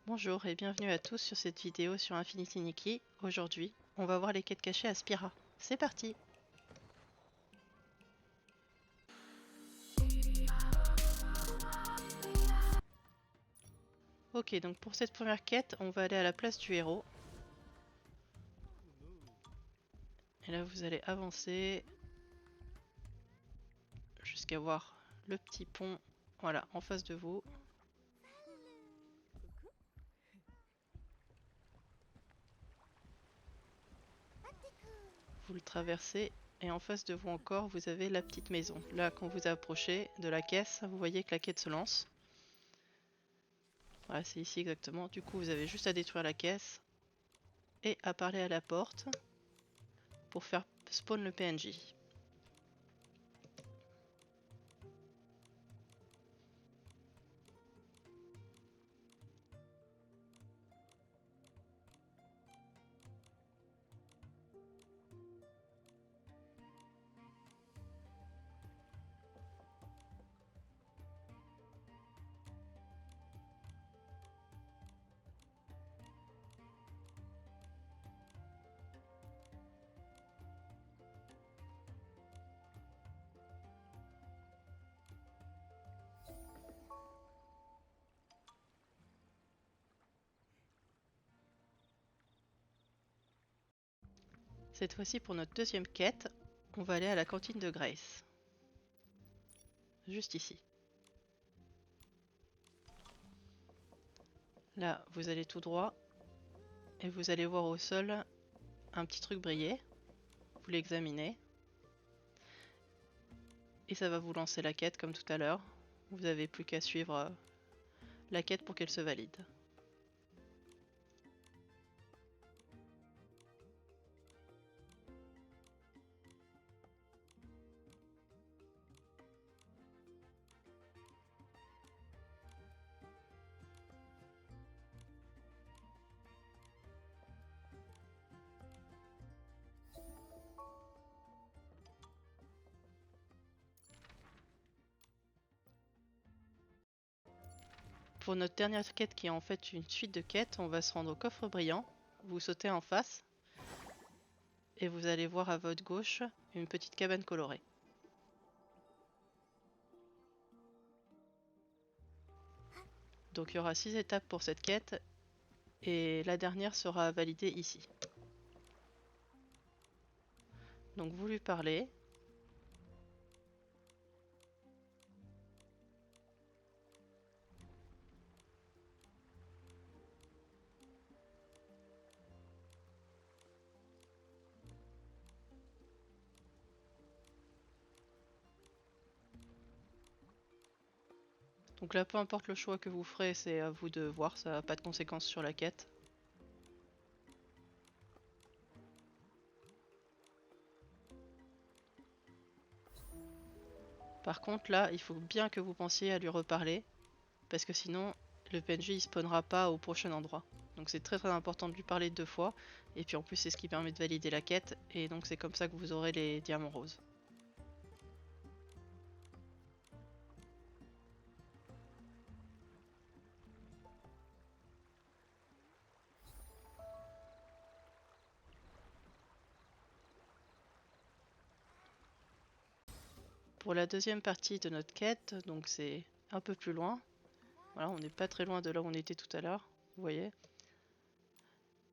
Bonjour et bienvenue à tous sur cette vidéo sur Infinity Nikki. Aujourd'hui, on va voir les quêtes cachées à Spira. C'est parti! Ok, donc pour cette première quête, on va aller à la place du héros. Et là, vous allez avancer jusqu'à voir le petit pont, voilà, en face de vous. Vous le traversez et en face de vous encore, vous avez la petite maison. Là, quand vous approchez de la caisse, vous voyez que la quête se lance. Voilà, c'est ici exactement. Du coup, vous avez juste à détruire la caisse et à parler à la porte pour faire spawn le PNJ. Cette fois-ci, pour notre deuxième quête, on va aller à la cantine de Grace. Juste ici. Là, vous allez tout droit et vous allez voir au sol un petit truc briller. Vous l'examinez et ça va vous lancer la quête comme tout à l'heure. Vous n'avez plus qu'à suivre la quête pour qu'elle se valide. Pour notre dernière quête qui est en fait une suite de quêtes, on va se rendre au coffre brillant. Vous sautez en face et vous allez voir à votre gauche une petite cabane colorée. Donc il y aura 6 étapes pour cette quête et la dernière sera validée ici. Donc vous lui parlez. Donc là, peu importe le choix que vous ferez, c'est à vous de voir, ça n'a pas de conséquences sur la quête. Par contre là, il faut bien que vous pensiez à lui reparler, parce que sinon le PNJ il spawnera pas au prochain endroit. Donc c'est très important de lui parler 2 fois, et puis en plus c'est ce qui permet de valider la quête, et donc c'est comme ça que vous aurez les diamants roses. Pour la deuxième partie de notre quête, donc c'est un peu plus loin. Voilà, on n'est pas très loin de là où on était tout à l'heure, vous voyez.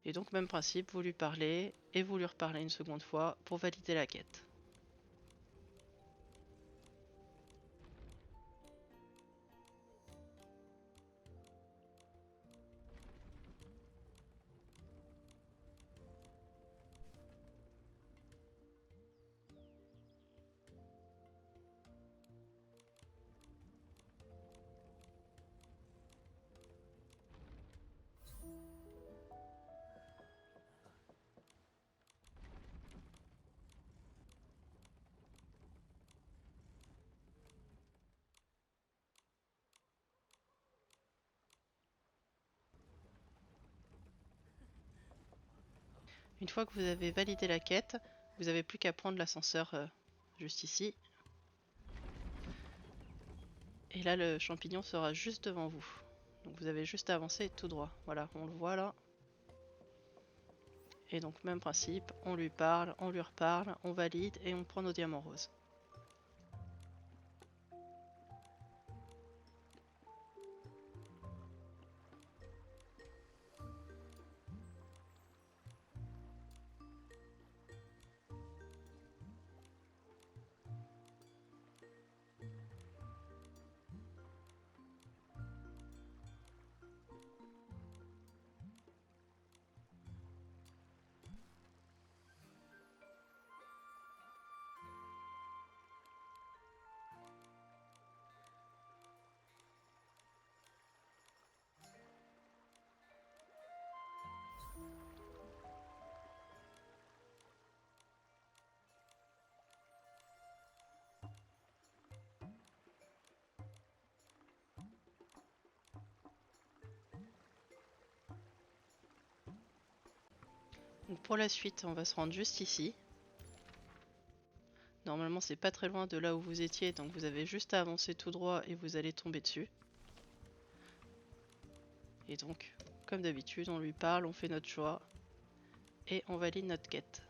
Et donc même principe, vous lui parlez et vous lui reparlez une seconde fois pour valider la quête. Une fois que vous avez validé la quête, vous n'avez plus qu'à prendre l'ascenseur juste ici. Et là, le champignon sera juste devant vous. Donc vous avez juste à avancer tout droit. Voilà, on le voit là. Et donc même principe, on lui parle, on lui reparle, on valide et on prend nos diamants roses. Donc pour la suite, on va se rendre juste ici. Normalement, c'est pas très loin de là où vous étiez, donc vous avez juste à avancer tout droit et vous allez tomber dessus. Et donc, comme d'habitude, on lui parle, on fait notre choix et on valide notre quête.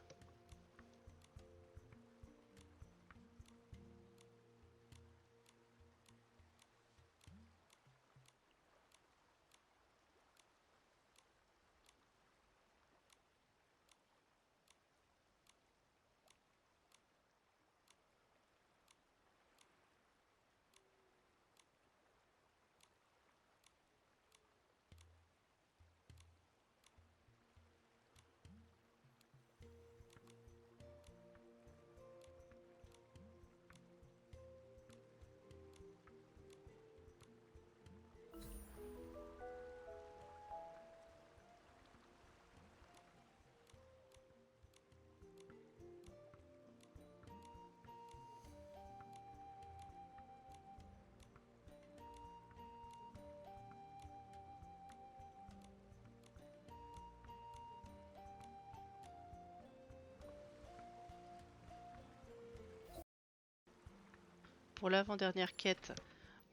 Pour l'avant-dernière quête,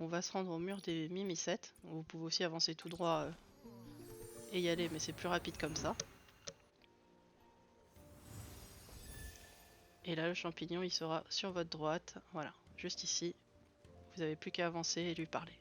on va se rendre au mur des mimicettes. Vous pouvez aussi avancer tout droit et y aller, mais c'est plus rapide comme ça. Et là, le champignon, il sera sur votre droite. Voilà, juste ici. Vous n'avez plus qu'à avancer et lui parler.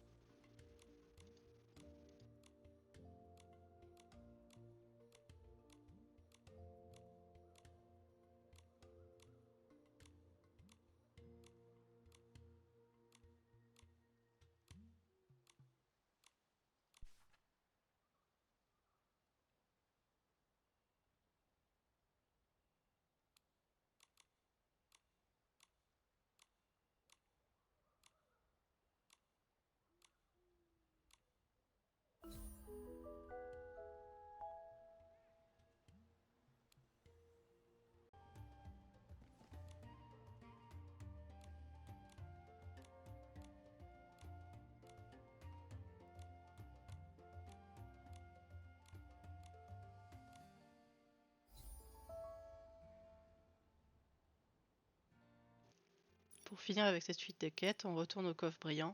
Pour finir avec cette suite de quêtes, on retourne au coffre brillant.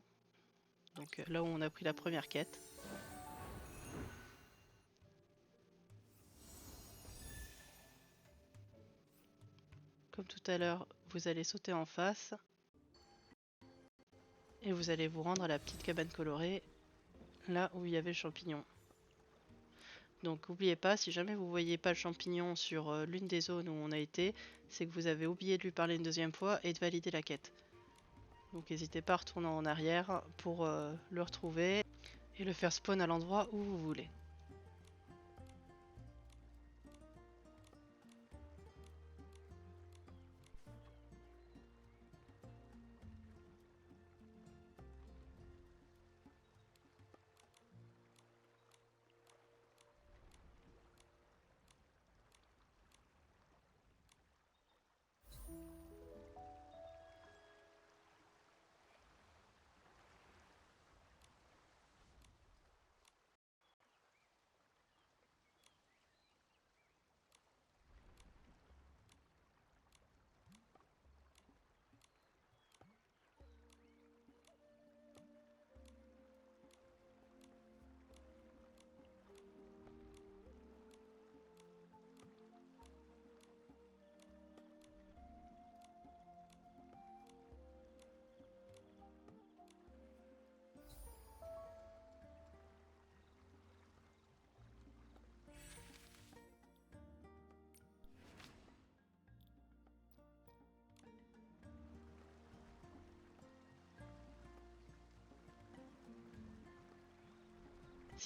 Donc là où on a pris la première quête. Comme tout à l'heure, vous allez sauter en face. Et vous allez vous rendre à la petite cabane colorée, là où il y avait le champignon. Donc n'oubliez pas, si jamais vous voyez pas le champignon sur l'une des zones où on a été, c'est que vous avez oublié de lui parler une deuxième fois et de valider la quête. Donc n'hésitez pas à retourner en arrière pour le retrouver et le faire spawn à l'endroit où vous voulez.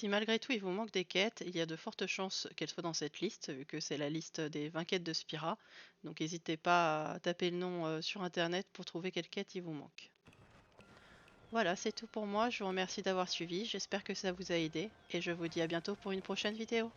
Si malgré tout il vous manque des quêtes, il y a de fortes chances qu'elles soient dans cette liste, vu que c'est la liste des 20 quêtes de Spira. Donc n'hésitez pas à taper le nom sur internet pour trouver quelle quête il vous manque. Voilà, c'est tout pour moi, je vous remercie d'avoir suivi, j'espère que ça vous a aidé, et je vous dis à bientôt pour une prochaine vidéo.